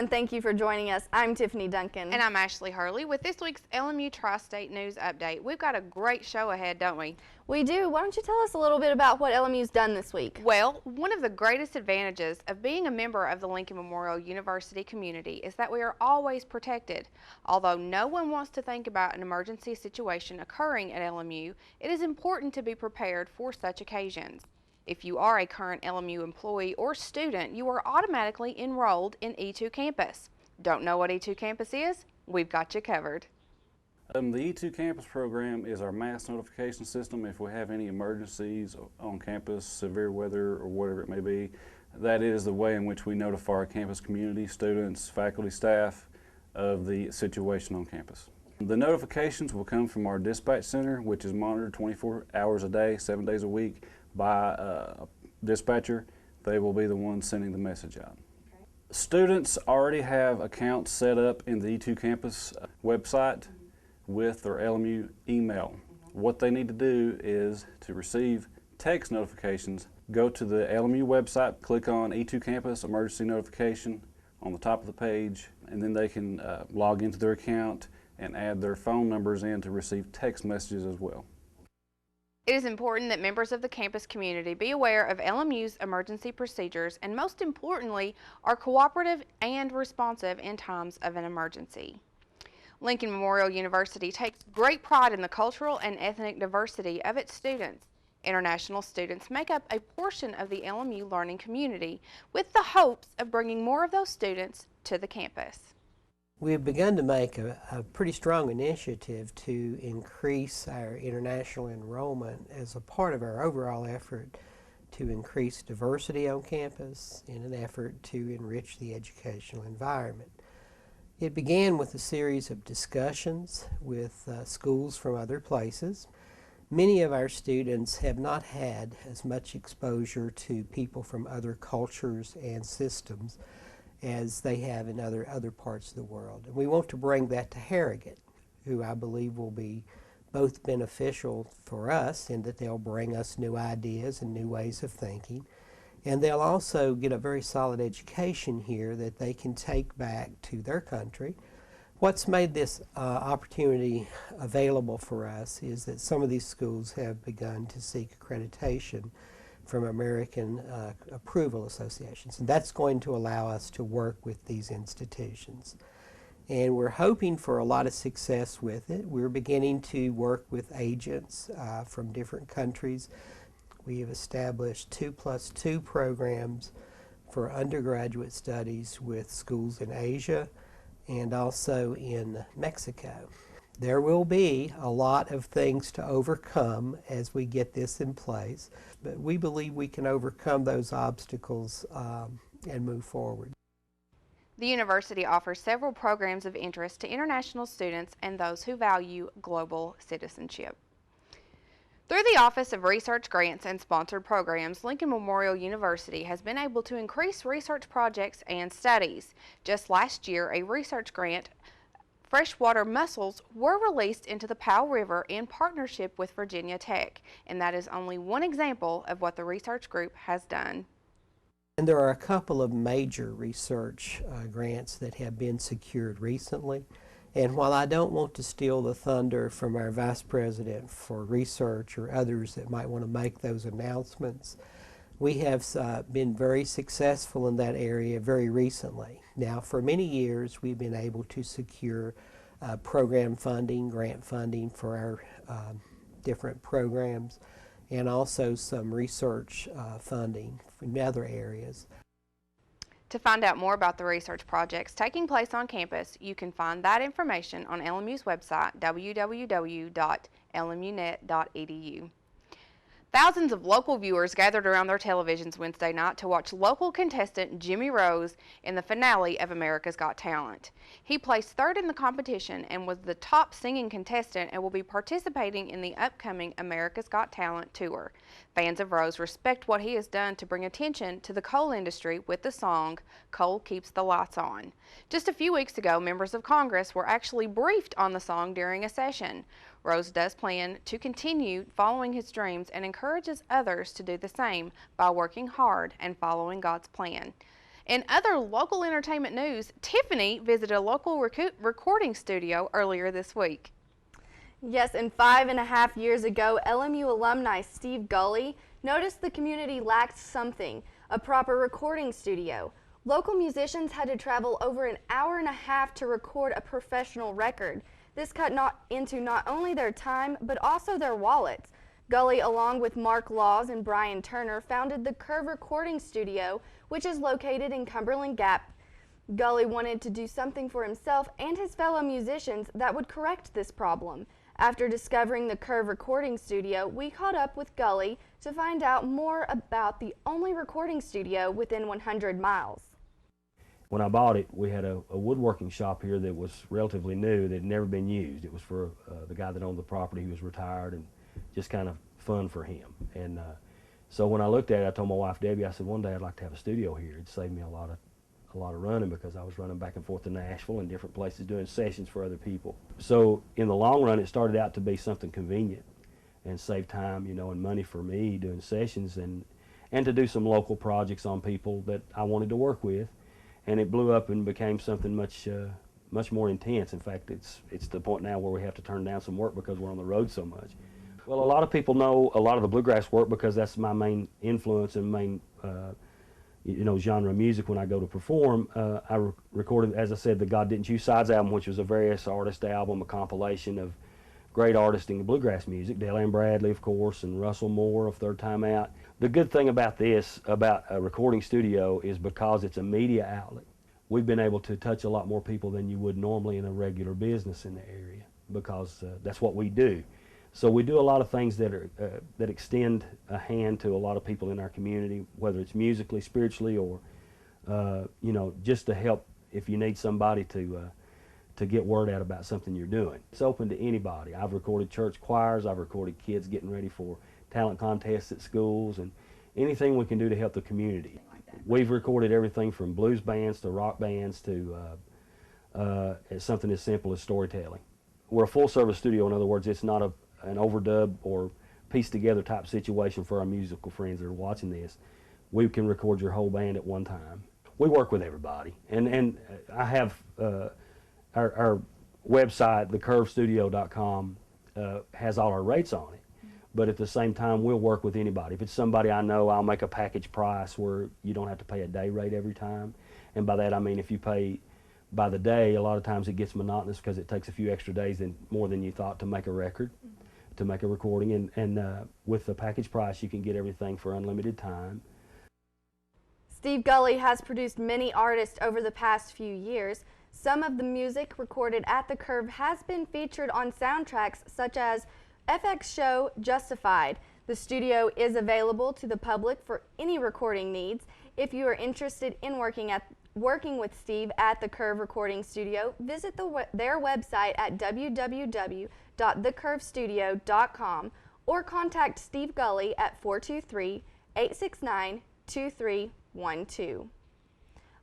and thank you for joining us. I'm Tiffany Duncan. And I'm Ashley Hurley with this week's LMU TriState News Update. We've got a great show ahead, don't we? We do. Why don't you tell us a little bit about what LMU's done this week? Well, one of the greatest advantages of being a member of the Lincoln Memorial University community is that we are always protected. Although no one wants to think about an emergency situation occurring at LMU, it is important to be prepared for such occasions. If you are a current LMU employee or student, you are automatically enrolled in E2 Campus. Don't know what E2 Campus is? We've got you covered. The E2 Campus program is our mass notification system. If we have any emergencies on campus, severe weather or whatever it may be, that is the way in which we notify our campus community, students, faculty, staff of the situation on campus. The notifications will come from our dispatch center, which is monitored 24 hours a day, 7 days a week by a dispatcher. They will be the ones sending the message out. Students already have accounts set up in the E2 Campus website with their LMU email. What they need to do is to receive text notifications, go to the LMU website, click on E2 Campus Emergency Notification on the top of the page, and then they can log into their account and add their phone numbers in to receive text messages as well. It is important that members of the campus community be aware of LMU's emergency procedures and, most importantly, are cooperative and responsive in times of an emergency. Lincoln Memorial University takes great pride in the cultural and ethnic diversity of its students. International students make up a portion of the LMU learning community, with the hopes of bringing more of those students to the campus. We have begun to make a pretty strong initiative to increase our international enrollment as a part of our overall effort to increase diversity on campus in an effort to enrich the educational environment. It began with a series of discussions with schools from other places. Many of our students have not had as much exposure to people from other cultures and systems as they have in other parts of the world. And we want to bring that to Harrogate, who I believe will be both beneficial for us in that they'll bring us new ideas and new ways of thinking, and they'll also get a very solid education here that they can take back to their country. What's made this opportunity available for us is that some of these schools have begun to seek accreditation from American approval associations, and that's going to allow us to work with these institutions. And we're hoping for a lot of success with it. We're beginning to work with agents from different countries. We have established 2+2 programs for undergraduate studies with schools in Asia and also in Mexico. There will be a lot of things to overcome as we get this in place, but we believe we can overcome those obstacles and move forward. The university offers several programs of interest to international students and those who value global citizenship. Through the Office of Research Grants and Sponsored Programs, Lincoln Memorial University has been able to increase research projects and studies. Just last year, a research grant, freshwater mussels, were released into the Powell River in partnership with Virginia Tech, and that is only one example of what the research group has done. And there are a couple of major research grants that have been secured recently. And while I don't want to steal the thunder from our Vice President for Research or others that might want to make those announcements, we have been very successful in that area very recently. Now, for many years, we've been able to secure program funding, grant funding for our different programs, and also some research funding from other areas. To find out more about the research projects taking place on campus, you can find that information on LMU's website, www.lmunet.edu. Thousands of local viewers gathered around their televisions Wednesday night to watch local contestant Jimmy Rose in the finale of America's Got Talent. He placed third in the competition and was the top singing contestant and will be participating in the upcoming America's Got Talent tour. Fans of Rose respect what he has done to bring attention to the coal industry with the song "Coal Keeps the Lights On." Just a few weeks ago, members of Congress were actually briefed on the song during a session. Rose does plan to continue following his dreams and encourages others to do the same by working hard and following God's plan. In other local entertainment news, Tiffany visited a local recording studio earlier this week. Yes, and 5.5 years ago, LMU alumni Steve Gully noticed the community lacked something, a proper recording studio. Local musicians had to travel over an hour and a half to record a professional record. This cut into not only their time, but also their wallets. Gully, along with Mark Laws and Brian Turner, founded the Curve Recording Studio, which is located in Cumberland Gap. Gully wanted to do something for himself and his fellow musicians that would correct this problem. After discovering the Curve Recording Studio, we caught up with Gully to find out more about the only recording studio within 100 miles. When I bought it, we had a woodworking shop here that was relatively new, that had never been used. It was for the guy that owned the property. He was retired, and just kind of fun for him. And so when I looked at it, I told my wife Debbie, I said, one day I'd like to have a studio here. It'd save me a lot of running, because I was running back and forth to Nashville and different places doing sessions for other people. So in the long run, it started out to be something convenient and save time, you know, and money for me doing sessions, and to do some local projects on people that I wanted to work with. And it blew up and became something much more intense. In fact, it's to the point now where we have to turn down some work because we're on the road so much. Well, a lot of people know a lot of the bluegrass work because that's my main influence and main genre of music when I go to perform. I recorded, as I said, the God Didn't Choose Sides album, which was a various artist album, a compilation of great artists in the bluegrass music, Dale Ann Bradley, of course, and Russell Moore of Third Time Out. The good thing about this, about a recording studio, is because it's a media outlet, we've been able to touch a lot more people than you would normally in a regular business in the area, because that's what we do. So we do a lot of things that are that extend a hand to a lot of people in our community, whether it's musically, spiritually, or just to help if you need somebody to get word out about something you're doing. It's open to anybody. I've recorded church choirs, I've recorded kids getting ready for talent contests at schools, and anything we can do to help the community. We've recorded everything from blues bands to rock bands to something as simple as storytelling. We're a full-service studio. In other words, it's not an overdub or pieced together type situation for our musical friends that are watching this. We can record your whole band at one time. We work with everybody, and I have our website, thecurvestudio.com, has all our rates on it. But at the same time, we'll work with anybody. If it's somebody I know, I'll make a package price where you don't have to pay a day rate every time. And by that I mean if you pay by the day, a lot of times it gets monotonous because it takes a few extra days more than you thought to make a record, to make a recording. And with the package price, you can get everything for unlimited time. Steve Gully has produced many artists over the past few years. Some of the music recorded at the Curve has been featured on soundtracks such as FX show Justified. The studio is available to the public for any recording needs. If you are interested in working with Steve at the Curve Recording Studio, visit their website at www.thecurvestudio.com or contact Steve Gully at 423-869-2312.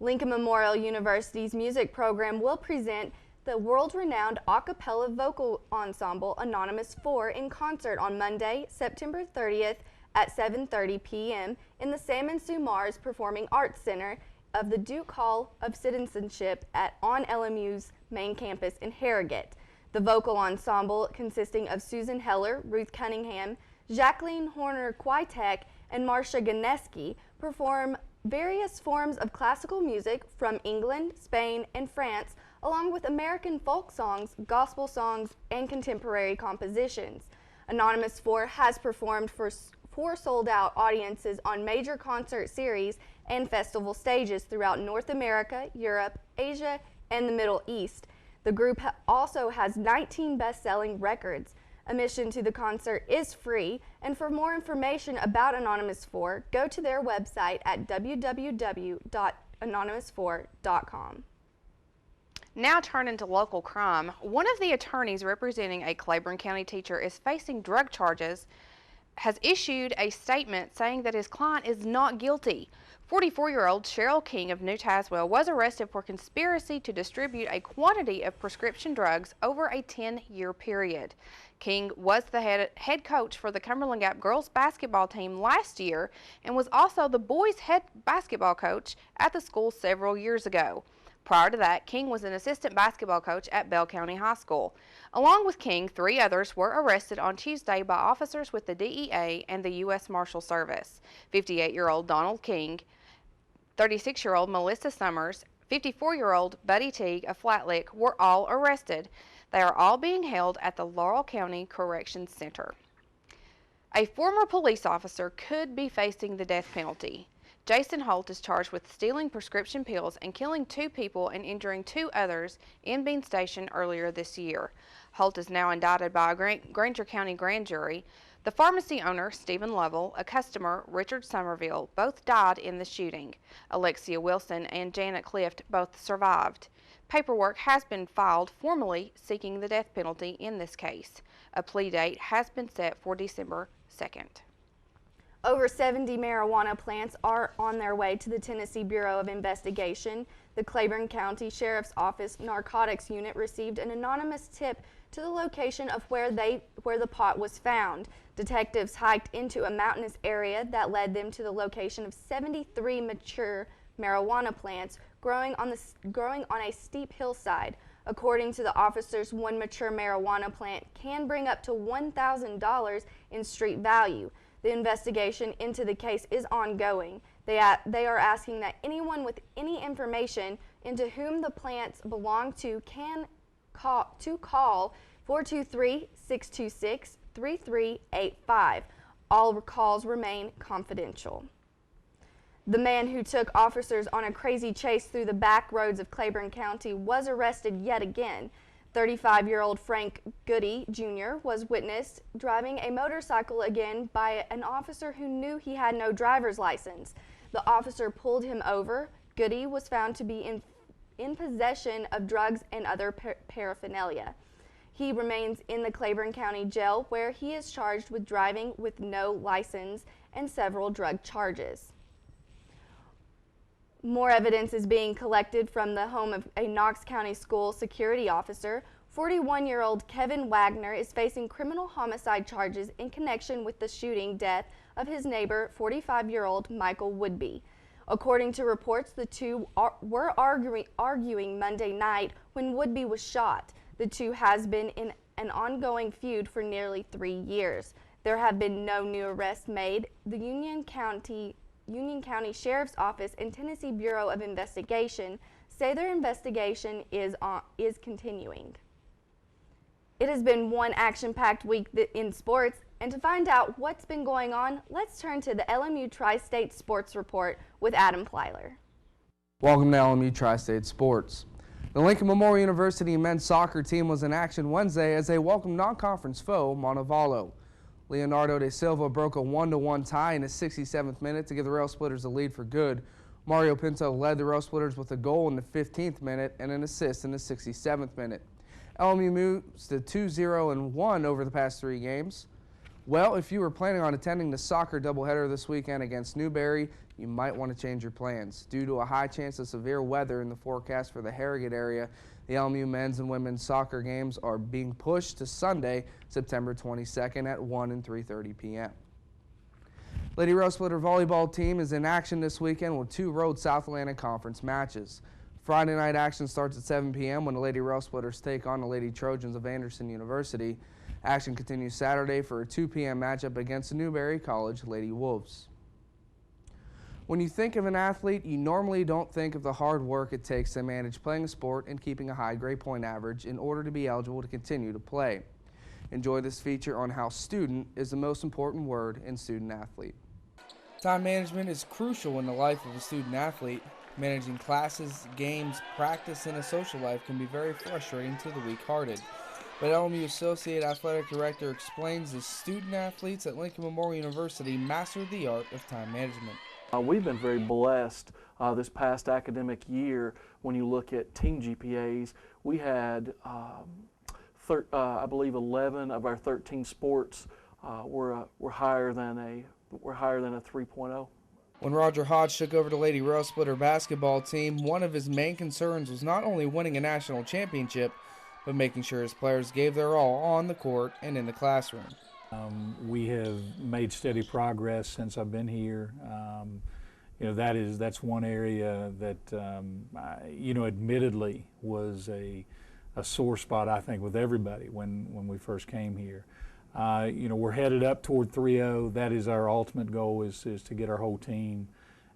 Lincoln Memorial University's music program will present the world-renowned a cappella vocal ensemble Anonymous 4 in concert on Monday, September 30th at 7:30 p.m. in the Sam & Sue Mars Performing Arts Center of the Duke Hall of Citizenship on LMU's main campus in Harrogate. The vocal ensemble, consisting of Susan Heller, Ruth Cunningham, Jacqueline Horner-Kwiatek, and Marcia Ganeski, perform various forms of classical music from England, Spain, and France, along with American folk songs, gospel songs, and contemporary compositions. Anonymous 4 has performed for 4 sold-out audiences on major concert series and festival stages throughout North America, Europe, Asia, and the Middle East. The group also has 19 best-selling records. Admission to the concert is free, and for more information about Anonymous 4, go to their website at www.anonymous4.com. Now turning to local crime, one of the attorneys representing a Claiborne County teacher is facing drug charges has issued a statement saying that his client is not guilty. 44-year-old Cheryl King of New Tazewell was arrested for conspiracy to distribute a quantity of prescription drugs over a 10-year period. King was the head coach for the Cumberland Gap girls basketball team last year and was also the boys' head basketball coach at the school several years ago. Prior to that, King was an assistant basketball coach at Bell County High School. Along with King, 3 others were arrested on Tuesday by officers with the DEA and the U.S. Marshal Service. 58-year-old Donald King, 36-year-old Melissa Summers, 54-year-old Buddy Teague of Flat Lick were all arrested. They are all being held at the Laurel County Corrections Center. A former police officer could be facing the death penalty. Jason Holt is charged with stealing prescription pills and killing 2 people and injuring 2 others in Bean Station earlier this year. Holt is now indicted by a Granger County grand jury. The pharmacy owner, Stephen Lovell, a customer, Richard Somerville, both died in the shooting. Alexia Wilson and Janet Clift both survived. Paperwork has been filed formally seeking the death penalty in this case. A plea date has been set for December 2nd. Over 70 marijuana plants are on their way to the Tennessee Bureau of Investigation. The Claiborne County Sheriff's Office Narcotics Unit received an anonymous tip to the location of where the pot was found. Detectives hiked into a mountainous area that led them to the location of 73 mature marijuana plants growing on a steep hillside. According to the officers, one mature marijuana plant can bring up to $1,000 in street value. The investigation into the case is ongoing. They are asking that anyone with any information into whom the plants belong to can call 423-626-3385. All calls remain confidential. The man who took officers on a crazy chase through the back roads of Claiborne County was arrested yet again. 35-year-old Frank Goody Jr. was witnessed driving a motorcycle again by an officer who knew he had no driver's license. The officer pulled him over. Goody was found to be in possession of drugs and other paraphernalia. He remains in the Claiborne County Jail, where he is charged with driving with no license and several drug charges. More evidence is being collected from the home of a Knox County school security officer. 41-year-old Kevin Wagner is facing criminal homicide charges in connection with the shooting death of his neighbor, 45-year-old Michael Woodby. According to reports, the two were arguing Monday night when Woodby was shot. The two has been in an ongoing feud for nearly 3 years. There have been no new arrests made. The Union County Sheriff's Office and Tennessee Bureau of Investigation say their investigation is continuing. It has been one action-packed week in sports, and to find out what's been going on, let's turn to the LMU TriState Sports Report with Adam Plyler. Welcome to LMU TriState Sports. The Lincoln Memorial University men's soccer team was in action Wednesday as they welcomed non-conference foe Montevallo. Leonardo de Silva broke a 1-1 tie in the 67th minute to give the Rail Splitters a lead for good. Mario Pinto led the Rail Splitters with a goal in the 15th minute and an assist in the 67th minute. LMU moves to 2-0-1 over the past 3 games. Well, if you were planning on attending the soccer doubleheader this weekend against Newberry, you might want to change your plans. Due to a high chance of severe weather in the forecast for the Harrogate area, the LMU men's and women's soccer games are being pushed to Sunday, September 22nd at 1 and 3:30 p.m. Lady Rail Splitter volleyball team is in action this weekend with 2 road South Atlantic Conference matches. Friday night action starts at 7 p.m. when the Lady Rail Splitters take on the Lady Trojans of Anderson University. Action continues Saturday for a 2 p.m. matchup against the Newberry College Lady Wolves. When you think of an athlete, you normally don't think of the hard work it takes to manage playing a sport and keeping a high grade point average in order to be eligible to continue to play. Enjoy this feature on how student is the most important word in student athlete. Time management is crucial in the life of a student athlete. Managing classes, games, practice, and a social life can be very frustrating to the weak-hearted. But LMU Associate Athletic Director explains the student athletes at Lincoln Memorial University mastered the art of time management. We've been very blessed this past academic year. When you look at team GPAs, we had, I believe, 11 of our 13 sports we're higher than a 3.0. When Roger Hodge took over the Lady Rail Splitter basketball team, one of his main concerns was not only winning a national championship, but making sure his players gave their all on the court and in the classroom. We have made steady progress since I've been here. That's one area that admittedly was a sore spot, I think, with everybody when we first came here. We're headed up toward 3.0. That is our ultimate goal, is to get our whole team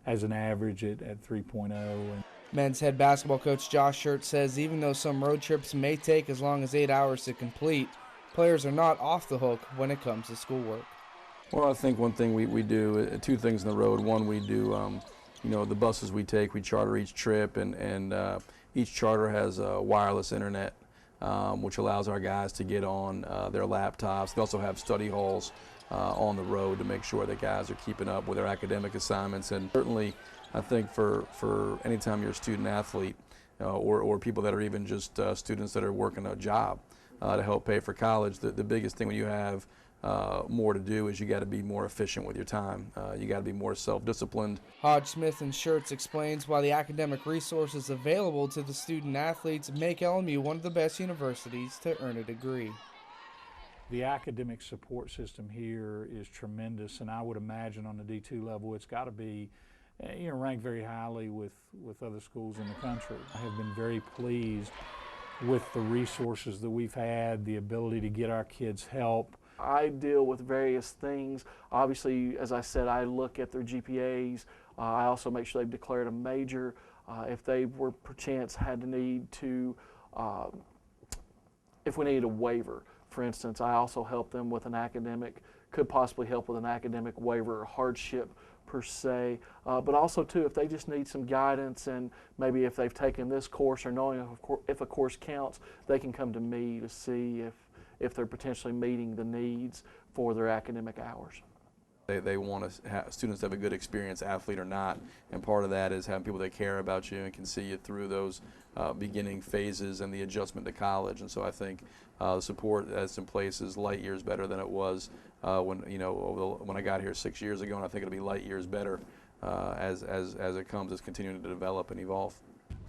as an average at 3.0. Men's head basketball coach Josh Shirt says even though some road trips may take as long as 8 hours to complete, players are not off the hook when it comes to schoolwork. Well, I think one thing we do, two things on the road. One, we do, the buses we take, we charter each trip, and each charter has wireless internet, which allows our guys to get on their laptops. They also have study halls on the road to make sure that guys are keeping up with their academic assignments. And certainly, I think for any time you're a student athlete or people that are even just students that are working a job to help pay for college, the biggest thing when you have more to do is you got to be more efficient with your time. You got to be more self-disciplined. Hodge, Smith, and Shirts explains why the academic resources available to the student athletes make LMU one of the best universities to earn a degree. The academic support system here is tremendous, and I would imagine on the D2 level it's got to be ranked very highly with other schools in the country. I have been very pleased with the resources that we've had, the ability to get our kids help. I deal with various things. Obviously, as I said, I look at their GPAs. I also make sure they've declared a major. If they were perchance had to need to, if we needed a waiver, for instance, I also help them with could possibly help with an academic waiver or hardship per se, but also too if they just need some guidance, and maybe if they've taken this course or knowing if a course counts, they can come to me to see if they're potentially meeting the needs for their academic hours. They want to have students to have a good experience, athlete or not, and part of that is having people that care about you and can see you through those beginning phases and the adjustment to college. And so I think the support that's in place is light years better than it was when I got here 6 years ago, and I think it'll be light years better as it comes, as continuing to develop and evolve.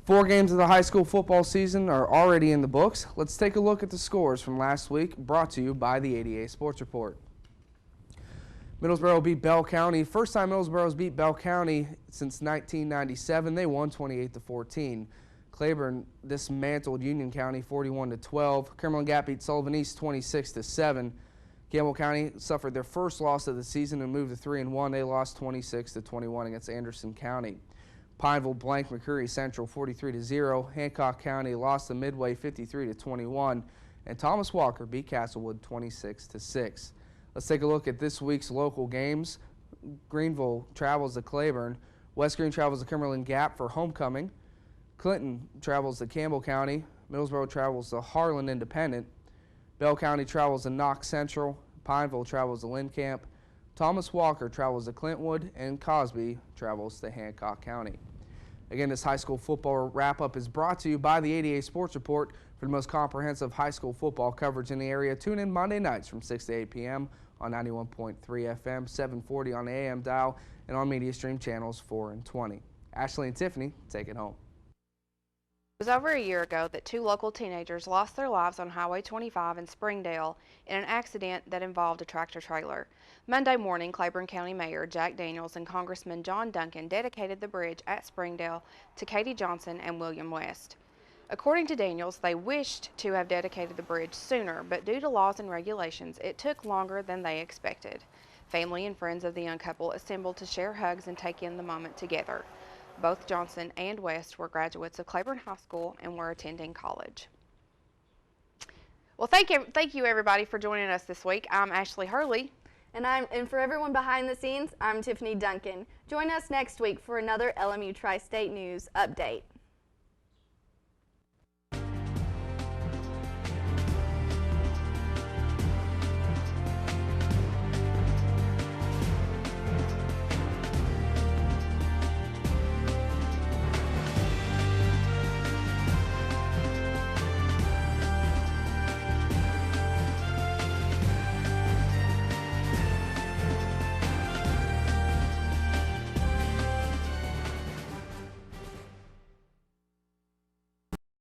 4 games of the high school football season are already in the books. Let's take a look at the scores from last week, brought to you by the ADA Sports Report. Middlesboro beat Bell County. First time Middlesboro's beat Bell County since 1997. They won 28-14. Claiborne dismantled Union County 41-12. Cumberland Gap beat Sullivan East 26-7. Gamble County suffered their first loss of the season and moved to 3-1. They lost 26-21 against Anderson County. Pineville blanked McCreary Central 43-0. Hancock County lost to Midway 53-21. And Thomas Walker beat Castlewood 26-6. Let's take a look at this week's local games. Greenville travels to Claiborne. West Green travels to Cumberland Gap for homecoming. Clinton travels to Campbell County. Middlesboro travels to Harlan Independent. Bell County travels to Knox Central. Pineville travels to Lynn Camp. Thomas Walker travels to Clintwood, and Cosby travels to Hancock County. Again, this high school football wrap-up is brought to you by the ADA Sports Report. For the most comprehensive high school football coverage in the area, tune in Monday nights from 6 to 8 p.m. on 91.3 FM, 740 on the AM dial, and on Media Stream channels 4 and 20. Ashley and Tiffany, take it home. It was over a year ago that 2 local teenagers lost their lives on Highway 25 in Springdale in an accident that involved a tractor-trailer. Monday morning, Claiborne County Mayor Jack Daniels and Congressman John Duncan dedicated the bridge at Springdale to Katie Johnson and William West. According to Daniels, they wished to have dedicated the bridge sooner, but due to laws and regulations, it took longer than they expected. Family and friends of the young couple assembled to share hugs and take in the moment together. Both Johnson and West were graduates of Claiborne High School and were attending college. Well, thank you everybody for joining us this week. I'm Ashley Hurley. And for everyone behind the scenes, I'm Tiffany Duncan. Join us next week for another LMU Tri-State News Update.